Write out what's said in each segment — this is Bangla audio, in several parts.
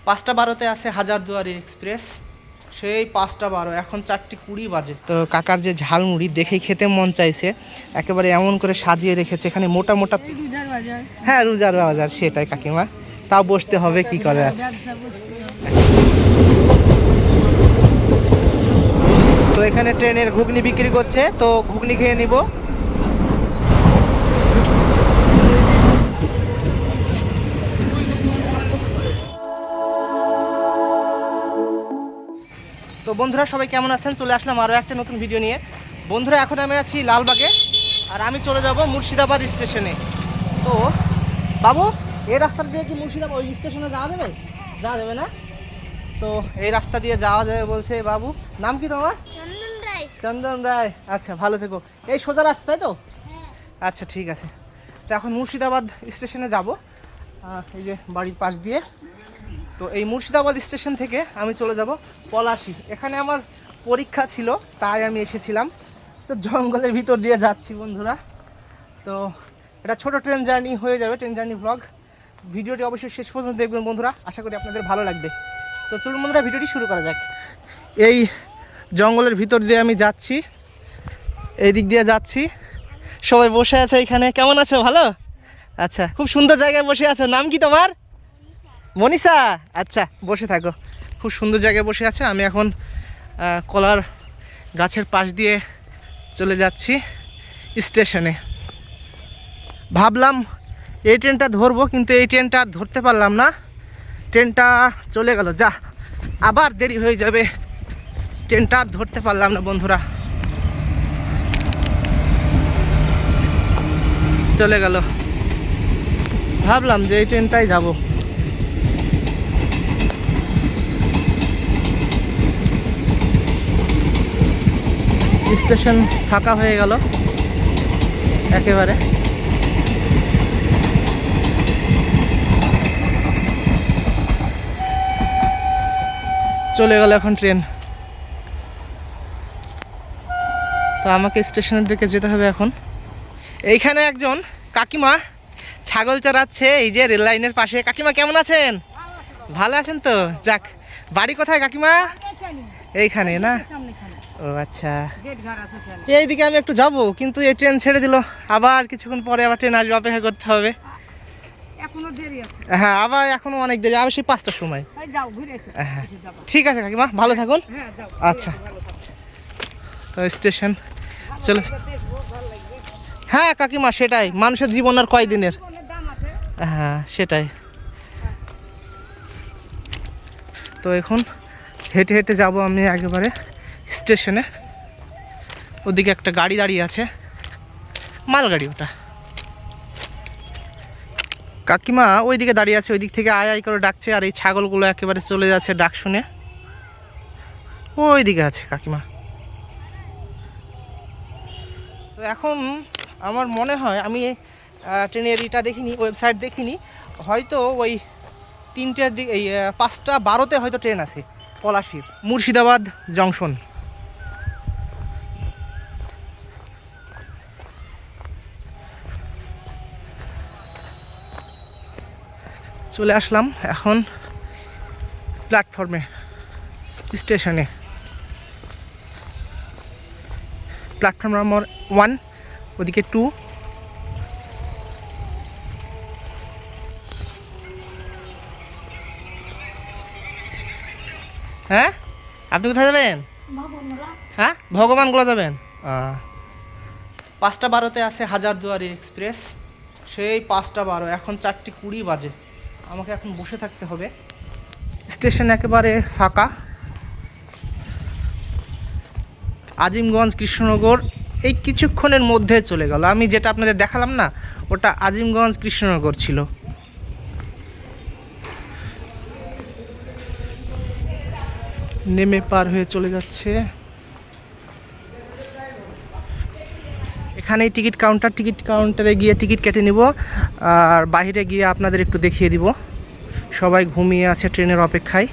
5:12-তে আছে হাজারদুয়ারি এক্সপ্রেস। সেই 5:12, এখন 4:20 বাজে। তো কাকার যে ঝালমুড়ি দেখেই খেতে মন চাইছে, একেবারে এমন করে সাজিয়ে রেখেছে। এখানে মোটা মোটা, হ্যাঁ রোজার বাজার, সেটাই কাকিমা। তাও বসতে হবে, কি করে আছে। তো এখানে ট্রেনের ঘুগনি বিক্রি করছে, তো ঘুগনি খেয়ে নিব। তো বন্ধুরা সবাই কেমন আছেন? চলে আসলাম আরও একটা নতুন ভিডিও নিয়ে। বন্ধুরা এখন আমি আছি লালবাগে, আর আমি চলে যাব মুর্শিদাবাদ স্টেশনে। তো বাবু, এই রাস্তা দিয়ে কি মুর্শিদাবাদ ওই স্টেশনে যাওয়া যাবে? যাওয়া যাবে না? তো এই রাস্তা দিয়ে যাওয়া যাবে বলছে বাবু। নাম কি তোমার? চন্দন রায়। চন্দন রায়, আচ্ছা ভালো থেকো। এই সোজা রাস্তায় তো? আচ্ছা ঠিক আছে। তো এখন মুর্শিদাবাদ স্টেশনে যাব, এই যে বাড়ির পাশ দিয়ে। তো এই মুর্শিদাবাদ স্টেশন থেকে আমি চলে যাব পলাশী। এখানে আমার পরীক্ষা ছিল, তাই আমি এসেছিলাম। তো জঙ্গলের ভিতর দিয়ে যাচ্ছি বন্ধুরা। তো এটা ছোট ট্রেন জার্নি হয়ে যাবে, ট্রেন জার্নি ব্লগ। ভিডিওটি অবশ্যই শেষ পর্যন্ত দেখবেন বন্ধুরা, আশা করি আপনাদের ভালো লাগবে। তো চলুন বন্ধুরা, ভিডিওটি শুরু করা যাক। এই জঙ্গলের ভিতর দিয়ে আমি যাচ্ছি, এই দিক দিয়ে যাচ্ছি। সবাই বসে আছে এখানে। কেমন আছো? ভালো? আচ্ছা, খুব সুন্দর জায়গায় বসে আছো। নাম কি তোমার? মনীষা। আচ্ছা, বসে থাকো। খুব সুন্দর জায়গায় বসে আছে। আমি এখন কলার গাছের পাশ দিয়ে চলে যাচ্ছি স্টেশনে। ভাবলাম এই ট্রেনটা ধরবো, কিন্তু এই ট্রেনটা ধরতে পারলাম না। ট্রেনটা চলে গেল, যা আবার দেরি হয়ে যাবে। ট্রেনটা আর ধরতে পারলাম না বন্ধুরা, চলে গেল। ভাবলাম যে এই ট্রেনটাই যাব। স্টেশন ফাঁকা হয়ে গেল একেবারে। চলে গেল এখন ট্রেন। তো আমাকে স্টেশনের দিকে যেতে হবে এখন। এইখানে একজন কাকিমা ছাগল চড়াচ্ছে, এই যে রেল লাইনের পাশে। কাকিমা কেমন আছেন? ভালো আছেন তো? যাক, বাড়ি কোথায় কাকিমা? এইখানে না? ও আচ্ছা, এইদিকে আমি একটু যাব, কিন্তু এই ট্রেন ছেড়ে দিল। আবার কিছুক্ষণ পরে আবার ট্রেন আসবে, অপেক্ষা করতে হবে। হ্যাঁ, আবার এখনো অনেক দেরি, আবার সেই 5টার সময়। হ্যাঁ ঠিক আছে কাকিমা, ভালো থাকুন। আচ্ছা, তো স্টেশন চলে। হ্যাঁ কাকিমা, সেটাই, মানুষের জীবন আর কয়দিনের। হ্যাঁ সেটাই। তো এখন হেঁটে হেঁটে যাব আমি একেবারে স্টেশনে। ওদিকে একটা গাড়ি দাঁড়িয়ে আছে, মালগাড়ি ওটা। কাকিমা ওইদিকে দাঁড়িয়ে আছে, ওই দিক থেকে আয় আয় করে ডাকছে। আর এই ছাগলগুলো একেবারে চলে যাচ্ছে ডাক শুনে। ওই দিকে আছে কাকিমা। তো এখন আমার মনে হয়, আমি ট্রেনের ইটা দেখিনি, ওয়েবসাইট দেখিনি, হয়তো ওই 3টার দিকে, এই 5:12-তে হয়তো ট্রেন আছে পলাশীর মুর্শিদাবাদ জংশন। চলে আসলাম এখন প্ল্যাটফর্মে, স্টেশনে। প্ল্যাটফর্ম নম্বর 1, ওদিকে 2। হ্যাঁ, আপনি কোথায় যাবেন? হ্যাঁ, ভগবানগোলা যাবেন। 5:12-তে আছে হাজারদুয়ারি এক্সপ্রেস। সেই 5:12, এখন 4:20 বাজে। আমাকে এখন বসে থাকতে হবে। স্টেশন একেবারে ফাঁকা। আজিমগঞ্জ, কৃষ্ণনগর এই কিছুক্ষণের মধ্যে চলে গেল। আমি যেটা আপনাদের দেখালাম না, ওটা আজিমগঞ্জ কৃষ্ণনগর ছিল। নেমে পার হয়ে চলে যাচ্ছে। এখানেই টিকিট কাউন্টার, টিকিট কাউন্টারে গিয়ে টিকিট কেটে নিব। আর বাইরে গিয়ে আপনাদের একটু দেখিয়ে দিব। সবাই ঘুমিয়ে আছে ট্রেনের অপেক্ষায়।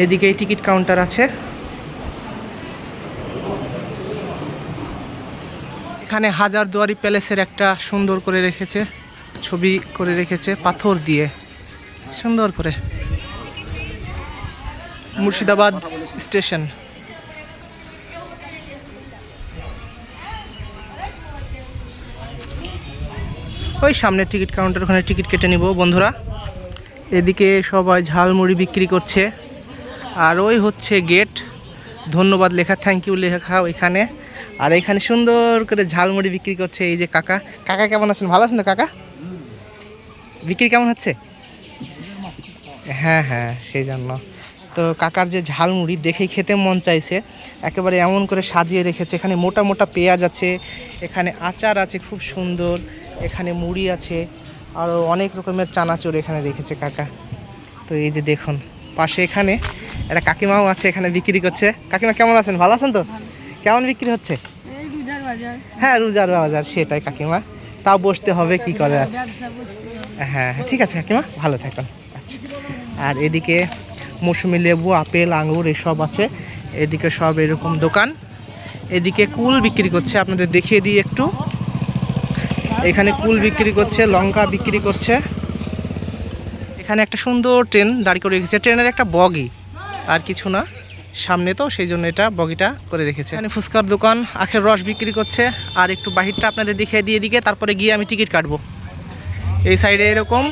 এদিকেই টিকিট কাউন্টার আছে। এখানে হাজারদুয়ারি প্যালেসের একটা সুন্দর করে রেখেছে ছবি করে রেখেছে পাথর দিয়ে সুন্দর করে। মুর্শিদাবাদ স্টেশন। ওই সামনে টিকিট কাউন্টার, ওখানে টিকিট কেটে নিব বন্ধুরা। এদিকে সবাই ঝালমুড়ি বিক্রি করছে, আর ওই হচ্ছে গেট, ধন্যবাদ লেখা, থ্যাংক ইউ লেখা ওইখানে। আর এখানে সুন্দর করে ঝালমুড়ি বিক্রি করছে এই যে কাকা। কাকা কেমন আছেন? ভালো আছেন তো কাকা? বিক্রি কেমন হচ্ছে? হ্যাঁ হ্যাঁ, সেই জন্য তো কাকার যে ঝালমুড়ি দেখেই খেতে মন চাইছে। একেবারে এমন করে সাজিয়ে রেখেছে, এখানে মোটা মোটা পেঁয়াজ আছে, এখানে আচার আছে খুব সুন্দর, এখানে মুড়ি আছে, আরও অনেক রকমের চানাচুর এখানে রেখেছে কাকা। তো এই যে দেখুন পাশে এখানে একটা কাকিমাও আছে, এখানে বিক্রি করছে। কাকিমা কেমন আছেন? ভালো আছেন তো? কেমন বিক্রি হচ্ছে? হ্যাঁ, রোজার বাজার, সেটাই কাকিমা, তাও বসতে হবে, কি করে আছে। হ্যাঁ ঠিক আছে কাকিমা, ভালো থাকুন। আচ্ছা, আর এদিকে মৌসুমি লেবু, আপেল, আঙুর এসব আছে, এদিকে সব এরকম দোকান। এদিকে কুল বিক্রি করছে, আপনাদের দেখিয়ে দিই একটু। এখানে কুল বিক্রি করছে, লঙ্কা বিক্রি করছে। এখানে একটা সুন্দর ট্রেন দাঁড়ি করে রেখেছে, ট্রেনের একটা বগি আর কিছু না, সামনে তো সেই জন্য এটা বগিটা করে রেখেছে। এখানে ফুচকার দোকান, আখের রস বিক্রি করছে। আর একটু বাহিরটা আপনাদের দেখিয়ে দিয়ে দিকে, তারপরে গিয়ে আমি টিকিট কাটবো। এই সাইডে এরকম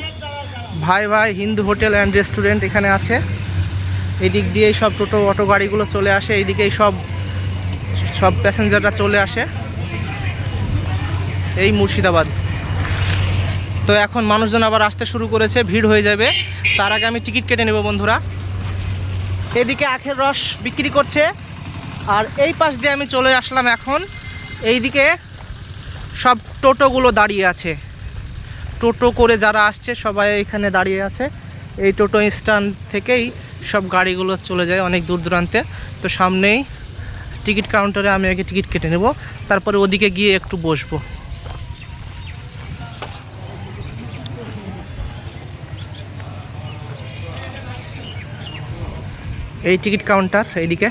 ভাই ভাই হিন্দু হোটেল অ্যান্ড রেস্টুরেন্ট এখানে আছে। এই দিক দিয়ে সব টোটো অটো গাড়িগুলো চলে আসে, এইদিকেই সব প্যাসেঞ্জাররা চলে আসে। এই মুর্শিদাবাদ। তো এখন মানুষজন আবার আসতে শুরু করেছে, ভিড় হয়ে যাবে, তার আগে আমি টিকিট কেটে নেব বন্ধুরা। এদিকে আখের রস বিক্রি করছে, আর এই পাশ দিয়ে আমি চলে আসলাম এখন। এইদিকে সব টোটোগুলো দাঁড়িয়ে আছে, টোটো করে যারা আসছে সবাই এখানে দাঁড়িয়ে আছে। এই টোটো স্ট্যান্ড থেকেই সব গাড়িগুলো চলে যায় অনেক দূর দূরান্তে। তো সামনেই টিকিট কাউন্টারে আমি আগে টিকিট কেটে নেব, তারপরে ওদিকে গিয়ে একটু বসবো। এই টিকিট কাউন্টার এইদিকে।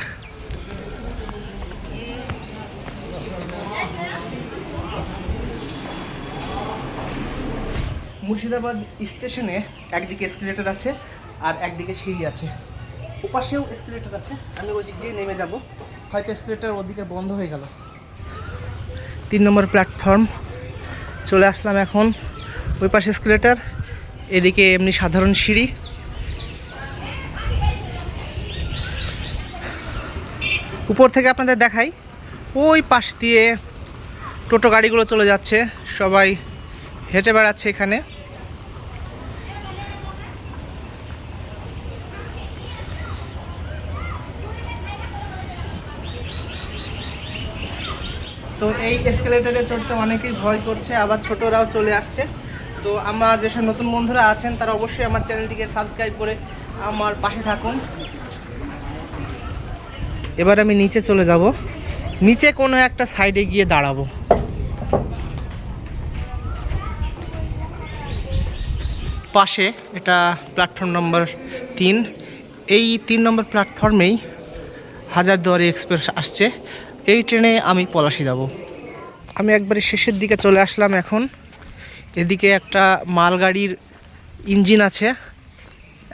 মুর্শিদাবাদ স্টেশনে একদিকে এসকেলেটর আছে আর একদিকে সিঁড়ি আছে, ওপাশেও এসকেলেটর আছে। আমি ওই দিক দিয়ে নেমে যাব, হয়তো এসকেলেটর ওদিকে বন্ধ হয়ে গেল। 3 নম্বর প্ল্যাটফর্ম চলে আসলাম এখন। ওই পাশে এসকেলেটর, এদিকে এমনি সাধারণ সিঁড়ি। উপর থেকে আপনাদের দেখাই, ওই পাশ দিয়ে টোটো গাড়িগুলো চলে যাচ্ছে, সবাই হেঁটে বেড়াচ্ছে এখানে। তো এই এসকেলেটরে চড়তে অনেকেই ভয় করছে, আবার ছোটরাও চলে আসছে। তো আমার যেসব নতুন বন্ধুরা আছেন তারা অবশ্যই আমার চ্যানেলটিকে সাবস্ক্রাইব করে আমার পাশে থাকুন। এবার আমি নিচে চলে যাব, নিচে কোনো একটা সাইডে গিয়ে দাঁড়াবো। পাশে এটা প্ল্যাটফর্ম নম্বর 3। এই 3 নম্বর প্ল্যাটফর্মেই হাজারদুয়ারি এক্সপ্রেস আসছে। এই ট্রেনে আমি পলাশী যাব। আমি একবারে শেষের দিকে চলে আসলাম এখন। এদিকে একটা মালগাড়ির ইঞ্জিন আছে,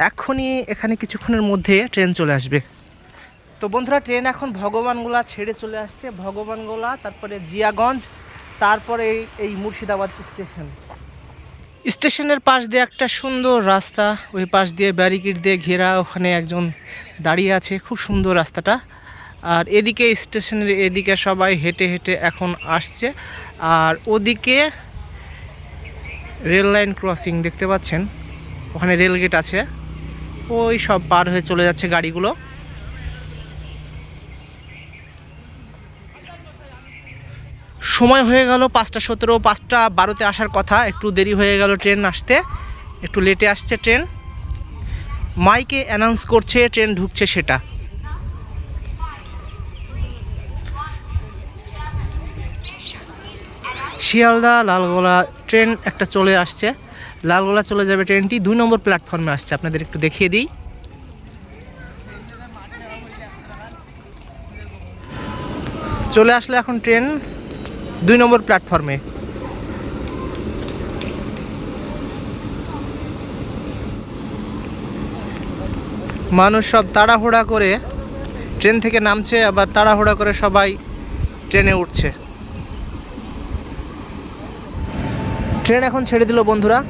এখনই এখানে কিছুক্ষণের মধ্যে ট্রেন চলে আসবে। তো বন্ধুরা, ট্রেন এখন ভগবানগোলা ছেড়ে চলে আসছে, ভগবানগোলা, তারপরে জিয়াগঞ্জ, তারপরে এই মুর্শিদাবাদ স্টেশনের পাশ দিয়ে একটা সুন্দর রাস্তা, ওই পাশ দিয়ে ব্যারিকেড দিয়ে ঘেরা, ওখানে একজন দাঁড়িয়ে আছে, খুব সুন্দর রাস্তাটা। আর এদিকে স্টেশনের এদিকে সবাই হেঁটে হেঁটে এখন আসছে, আর ওদিকে রেল লাইন ক্রসিং দেখতে পাচ্ছেন, ওখানে রেলগেট আছে, ওই সব পার হয়ে চলে যাচ্ছে গাড়িগুলো। সময় হয়ে গেল 5:17, 5:12-তে আসার কথা, একটু দেরি হয়ে গেল ট্রেন আসতে, একটু লেটে আসছে ট্রেন। মাইকে অ্যানাউন্স করছে ট্রেন ঢুকছে সেটা। শিয়ালদা লালগোলা ট্রেন একটা চলে আসছে, লালগোলা চলে যাবে ট্রেনটি, 2 নম্বর প্ল্যাটফর্মে আসছে, আপনাদের একটু দেখিয়ে দিই। চলে আসলে এখন ট্রেন 2 নম্বর প্ল্যাটফর্মে। মানুষ সব তাড়াহুড়া করে ট্রেন থেকে নামছে, আবার তাড়াহুড়া করে সবাই ট্রেনে উঠছে। ট্রেন এখন ছেড়ে দিল বন্ধুরা।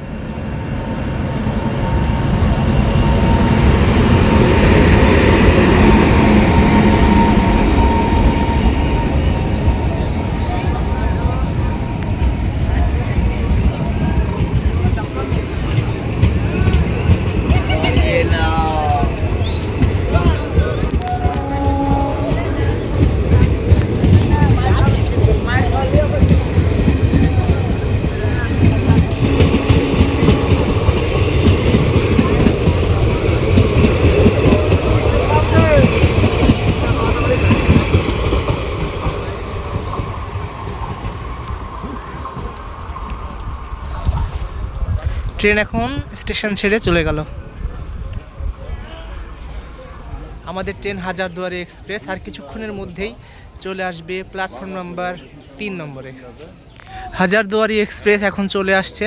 ট্রেন এখন স্টেশন ছেড়ে চলে গেল। আমাদের ট্রেন হাজারদুয়ারি এক্সপ্রেস আর কিছুক্ষণের মধ্যেই চলে আসবে প্ল্যাটফর্ম নাম্বার 3 নম্বরে। হাজারদুয়ারি এক্সপ্রেস এখন চলে আসছে।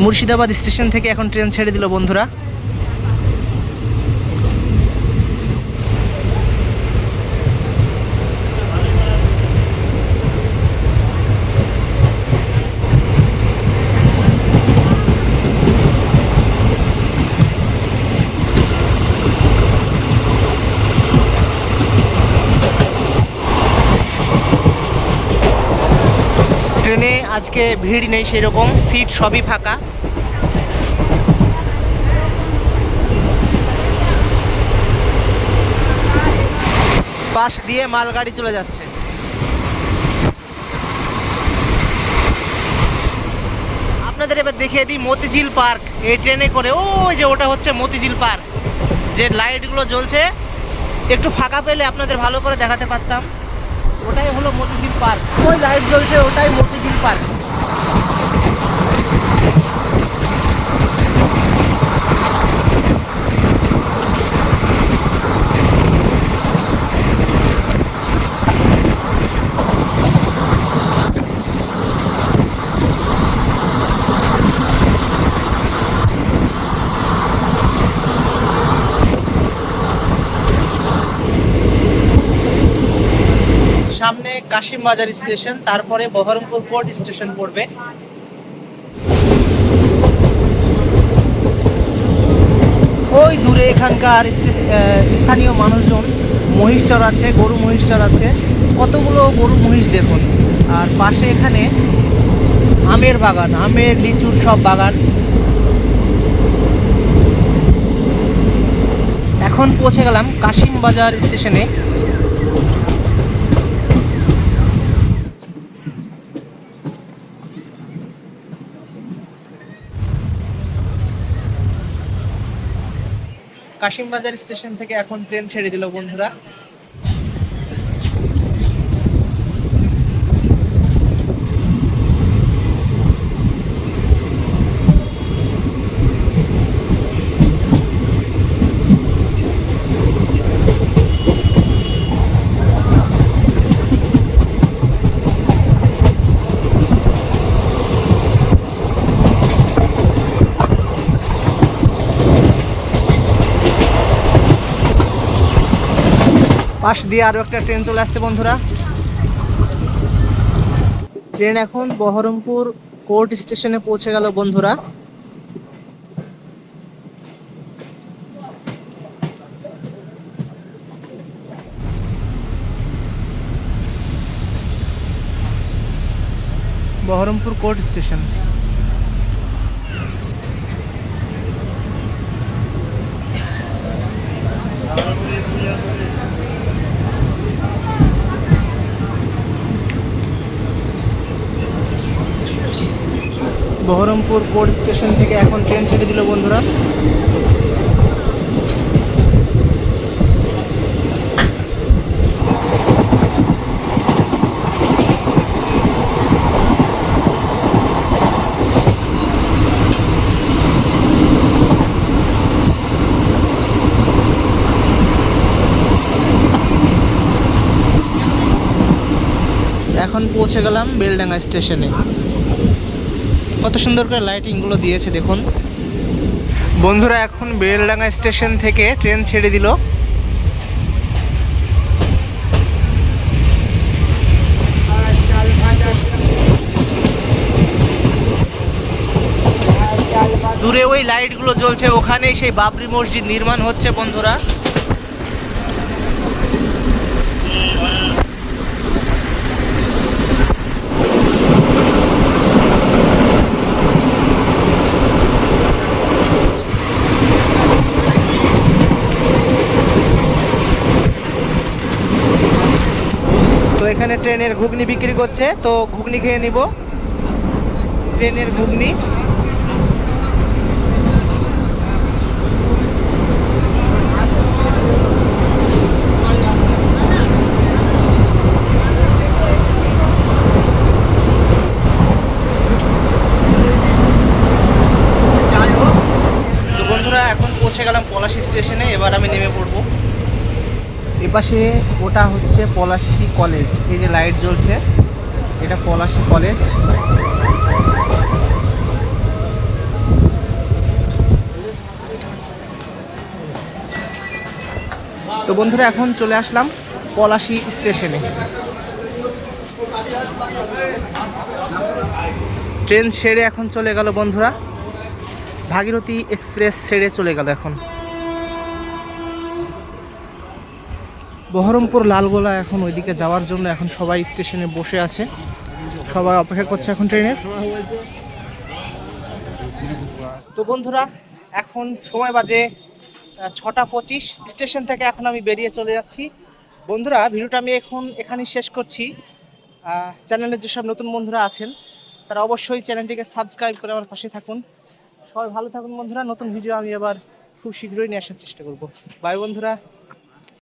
মুর্শিদাবাদ স্টেশন থেকে এখন ট্রেন ছেড়ে দিল বন্ধুরা। ট্রেনে আজকে ভিড় নেই সেরকম, সিট সবই ফাঁকা। পাশ দিয়ে মালগাড়ি চলে যাচ্ছে। আপনাদের এবার দেখিয়ে দিই মতিঝিল পার্ক। এই ট্রেনে করে ওই যে ওটা হচ্ছে মতিঝিল পার্ক, যে লাইটগুলো জ্বলছে, একটু ফাঁকা পেলে আপনাদের ভালো করে দেখাতে পারতাম। ওটাই হলো মতিঝিল পার্ক, ওই লাইট জ্বলছে ওটাই মতিঝিল পার্ক। সামনে কাশিম বাজার স্টেশন, তারপরে বহরমপুর কোর্ট স্টেশন পড়বে। ওই দূরে এখানকার স্থানীয় মানুষজন মহিষ চড়াচ্ছে, গরু মহিষ চড়াচ্ছে, কতগুলো গরু মহিষ দেখুন। আর পাশে এখানে আমের বাগান, আমের লিচুর সব বাগান। এখন পৌঁছে গেলাম কাশিম বাজার স্টেশনে। কাশিম বাজার স্টেশন থেকে এখন ট্রেন ছেড়ে দিল বন্ধুরা। পাশ দিয়ে আরও একটা ট্রেন চলে আসছে বন্ধুরা। ট্রেন এখন বহরমপুর কোর্ট স্টেশনে পৌঁছে গেল বন্ধুরা। Baharampur court station. Baharampur court station থেকে এখন ট্রেন ছেড়ে দিল বন্ধুরা। এখন পৌঁছে গেলাম বেলডাঙ্গা স্টেশনে। কত সুন্দর করে লাইটিংগুলো দিয়েছে দেখুন বন্ধুরা। এখন বেলডাঙ্গা স্টেশন থেকে ট্রেন ছেড়ে দিল। দূরে ওই লাইটগুলো জ্বলছে, ওখানেই সেই বাবরি মসজিদ নির্মাণ হচ্ছে বন্ধুরা। তো এখানে ট্রেনের ঘুগনি বিক্রি করছে, তো ঘুগনি খেয়ে নিব, ট্রেনের ঘুগনি। তো বন্ধুরা এখন পৌঁছে গেলাম পলাশী স্টেশনে, এবার আমি নেমে পড়বো। এপাশে ওটা হচ্ছে পলাশী কলেজ, এই যে লাইট জ্বলছে এটা পলাশী কলেজ। তো বন্ধুরা এখন চলে আসলাম পলাশী স্টেশনে। ট্রেন ছেড়ে এখন চলে গেল বন্ধুরা, ভাগীরথী এক্সপ্রেস ছেড়ে চলে গেল এখন। বহরমপুর লালগোলা এখন ওইদিকে যাওয়ার জন্য এখন সবাই স্টেশনে বসে আছে, সবাই অপেক্ষা করছে এখন ট্রেনের। তো বন্ধুরা এখন সময় বাজে 6টা 25, স্টেশন থেকে এখন আমি বেরিয়ে চলে যাচ্ছি। বন্ধুরা ভিডিওটা আমি এখন এখানেই শেষ করছি। চ্যানেলে যেসব নতুন বন্ধুরা আছেন তারা অবশ্যই চ্যানেলটিকে সাবস্ক্রাইব করে আমার পাশে থাকুন। সবাই ভালো থাকুন বন্ধুরা, নতুন ভিডিও আমি আবার খুব শীঘ্রই নিয়ে আসার চেষ্টা করব। বাই বন্ধুরা।